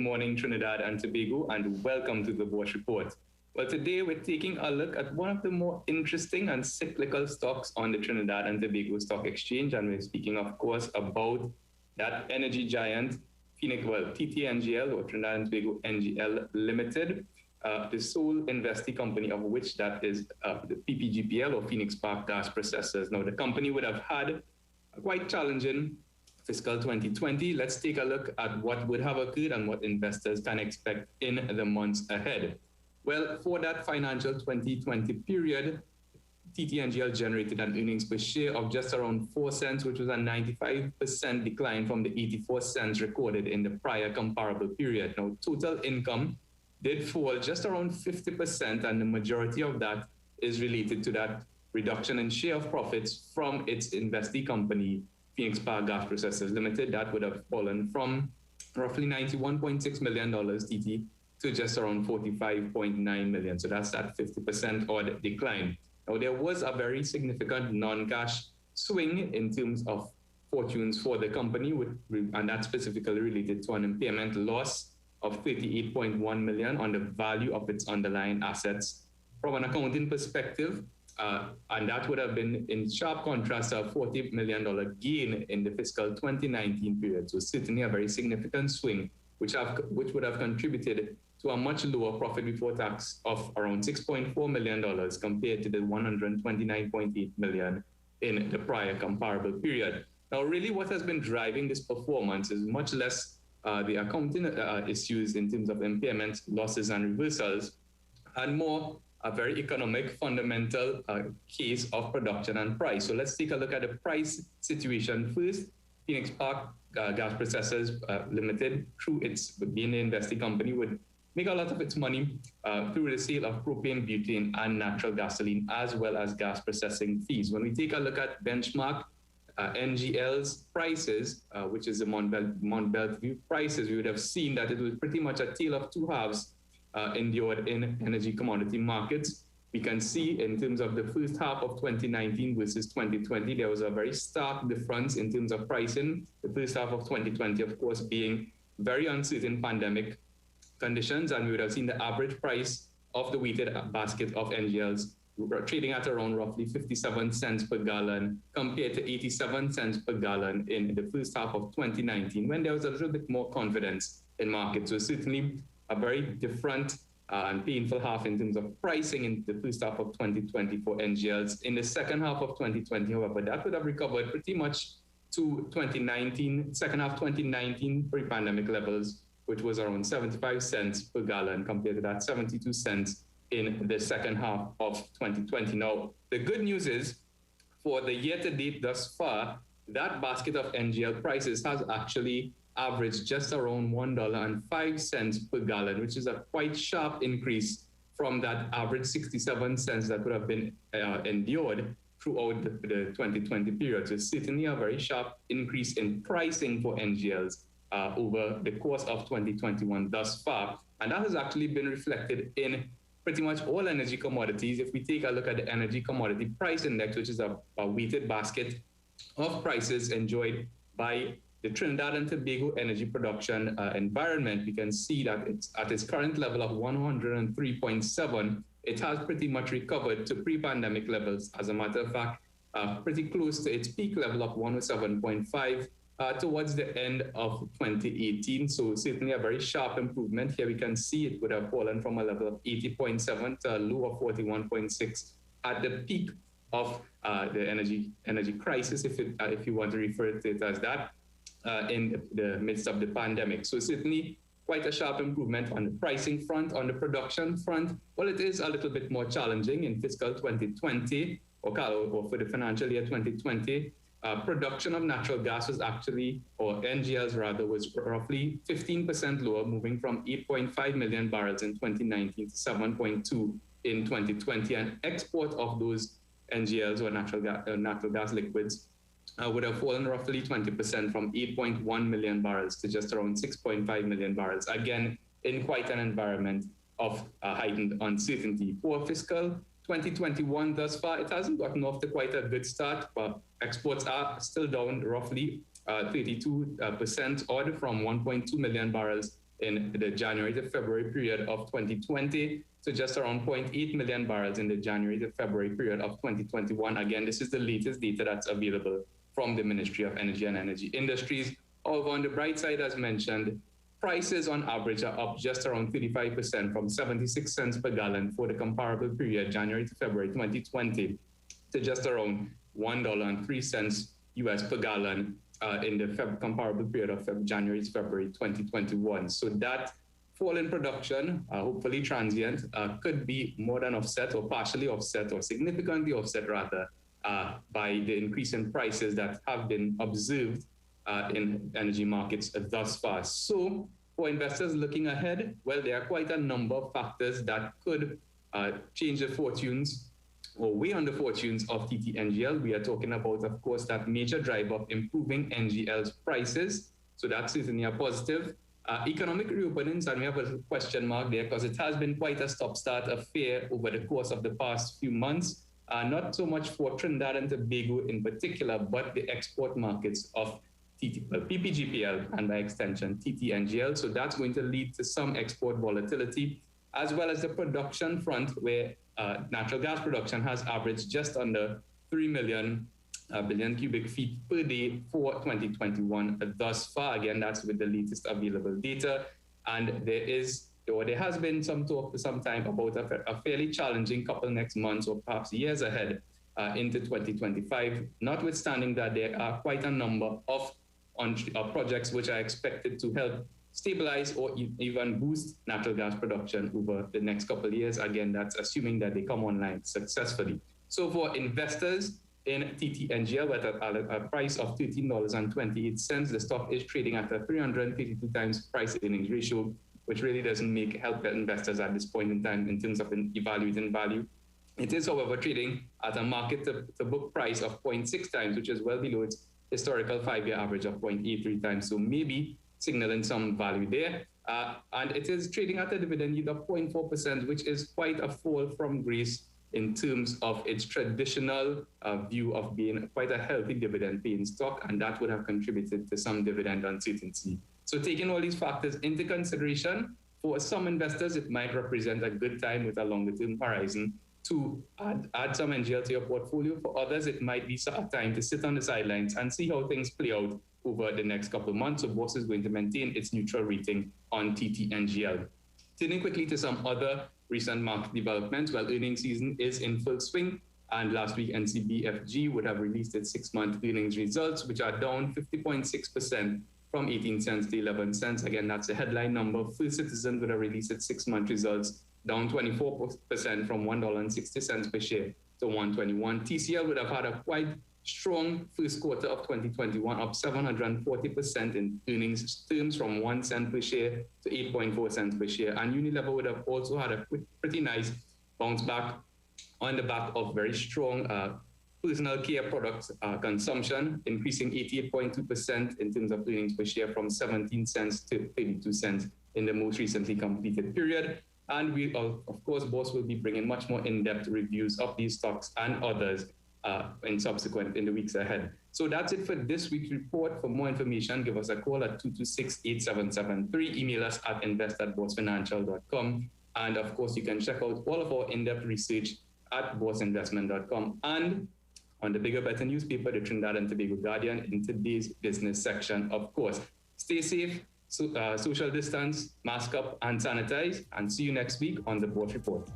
morning, Trinidad and Tobago, and welcome to the Bourse Report. Well, today we're taking a look at one of the more interesting and cyclical stocks on the Trinidad and Tobago Stock Exchange, and we're speaking, of course, about that energy giant, TTNGL, or Trinidad and Tobago NGL Limited, the sole investee company of which that is the PPGPL, or Phoenix Park Gas Processors. Now, the company would have had a quite challenging fiscal 2020. Let's take a look at what would have occurred and what investors can expect in the months ahead. Well, for that financial 2020 period, TTNGL generated an earnings per share of just around 4 cents, which was a 95% decline from the 84 cents recorded in the prior comparable period. Now, total income did fall just around 50%, and the majority of that is related to that reduction in share of profits from its investee company, Phoenix Park Gas Processors Limited. That would have fallen from roughly $91.6 million TT to just around $45.9 million. So that's that 50% odd decline. Now, there was a very significant non-cash swing in terms of fortunes for the company, and that's specifically related to an impairment loss of $38.1 million on the value of its underlying assets. From an accounting perspective, and that would have been in sharp contrast to a $40 million gain in the fiscal 2019 period. So certainly a very significant swing, which would have contributed to a much lower profit before tax of around $6.4 million compared to the $129.8 million in the prior comparable period. Now, really what has been driving this performance is much less the accounting issues in terms of impairment, losses and reversals, and more a very economic fundamental case of production and price. So let's take a look at the price situation first. Phoenix Park Gas Processors Limited, through its being the investing company, would make a lot of its money through the sale of propane, butane, and natural gasoline, as well as gas processing fees. When we take a look at benchmark NGL's prices, which is the Mont Belvieu prices, we would have seen that it was pretty much a tale of two halves endured in energy commodity markets. We can see in terms of the first half of 2019 versus 2020, there was a very stark difference in terms of pricing. The first half of 2020, of course, being very uncertain pandemic conditions, and we would have seen the average price of the weighted basket of NGLs trading at around roughly 57 cents per gallon compared to 87 cents per gallon in the first half of 2019, when there was a little bit more confidence in markets. So certainly a very different and painful half in terms of pricing in the first half of 2020 for NGLs. In the second half of 2020, however, that would have recovered pretty much to second half 2019 pre-pandemic levels, which was around 75 cents per gallon compared to that 72 cents in the second half of 2020. Now, the good news is for the year to date thus far, that basket of NGL prices has actually averaged just around $1.05 per gallon, which is a quite sharp increase from that average 67 cents that would have been endured throughout the 2020 period. So certainly a very sharp increase in pricing for NGLs over the course of 2021 thus far. And that has actually been reflected in pretty much all energy commodities. If we take a look at the Energy Commodity Price Index, which is a weighted basket of prices enjoyed by the Trinidad and Tobago energy production environment, we can see that it's at its current level of 103.7. It has pretty much recovered to pre-pandemic levels. As a matter of fact, pretty close to its peak level of 107.5 towards the end of 2018. So certainly a very sharp improvement. Here we can see it would have fallen from a level of 80.7 to a low of 41.6 at the peak of the energy crisis, if you want to refer to it as that. In the midst of the pandemic. So certainly quite a sharp improvement on the pricing front. On the production front, well, it is a little bit more challenging in fiscal 2020, or for the financial year 2020. Production of natural gas was actually, or NGLs rather, was roughly 15% lower, moving from 8.5 million barrels in 2019 to 7.2 in 2020. And export of those NGLs, or natural gas liquids, would have fallen roughly 20% from 8.1 million barrels to just around 6.5 million barrels, again, in quite an environment of heightened uncertainty. For fiscal 2021 thus far, it hasn't gotten off to quite a good start, but exports are still down roughly 32% odd from 1.2 million barrels in the January to February period of 2020 to just around 0.8 million barrels in the January to February period of 2021. Again, this is the latest data that's available from the Ministry of Energy and Energy Industries. However, on the bright side, as mentioned, prices on average are up just around 35% from 76 cents per gallon for the comparable period, January to February 2020, to just around $1.03 US per gallon in the comparable period of January to February 2021. So that fall in production, hopefully transient, could be more than offset or partially offset or significantly offset rather by the increase in prices that have been observed in energy markets thus far. So for investors looking ahead, well, there are quite a number of factors that could change the fortunes or weigh on the fortunes of TTNGL. We are talking about, of course, that major driver of improving NGL's prices. So that's certainly a positive. Economic reopenings, and we have a question mark there because it has been quite a stop-start affair over the course of the past few months. Not so much for Trinidad and Tobago in particular, but the export markets of PPGPL and by extension TTNGL. So that's going to lead to some export volatility, as well as the production front, where natural gas production has averaged just under 3 billion cubic feet per day for 2021 thus far. Again, that's with the latest available data. And there has been some talk for some time about a fairly challenging couple next months or perhaps years ahead into 2025, notwithstanding that there are quite a number of projects which are expected to help stabilize or even boost natural gas production over the next couple of years. Again, that's assuming that they come online successfully. So for investors in TTNGL at a price of $13.28, the stock is trading at a 352 times price earnings ratio, which really doesn't help investors at this point in time in terms of evaluating value. It is, however, trading at a market to book price of 0.6 times, which is well below its historical 5-year average of 0.83 times. So maybe signaling some value there. And it is trading at a dividend yield of 0.4%, which is quite a fall from grace in terms of its traditional view of being quite a healthy dividend-paying stock, and that would have contributed to some dividend uncertainty. So taking all these factors into consideration, for some investors, it might represent a good time with a longer-term horizon to add some NGL to your portfolio. For others, it might be a time to sit on the sidelines and see how things play out over the next couple of months. So Bourse is going to maintain its neutral rating on TTNGL. Turning quickly to some other recent market developments, well, earnings season is in full swing, and last week NCBFG would have released its 6-month earnings results, which are down 50.6% from 18 cents to 11 cents. Again, that's the headline number. First Citizen would have released its 6-month results, down 24% from $1.60 per share to $1.21. TCL would have had a quite strong first quarter of 2021, up 740% in earnings terms from 1 cent per share to 8.4 cents per share. And Unilever would have also had a pretty nice bounce back on the back of very strong personal care products consumption, increasing 88.2% in terms of earnings per share from 17 cents to 32 cents in the most recently completed period. And we, of course, Bourse will be bringing much more in-depth reviews of these stocks and others in the weeks ahead. So that's it for this week's report. For more information, give us a call at 226-8773. Email us at invest@boursefinancial.com. And of course, you can check out all of our in-depth research at bourseinvestment.com and on the bigger, better newspaper, the Trinidad and Tobago Guardian, in today's business section. Of course, stay safe, social distance, mask up and sanitize, and see you next week on the Bourse Report.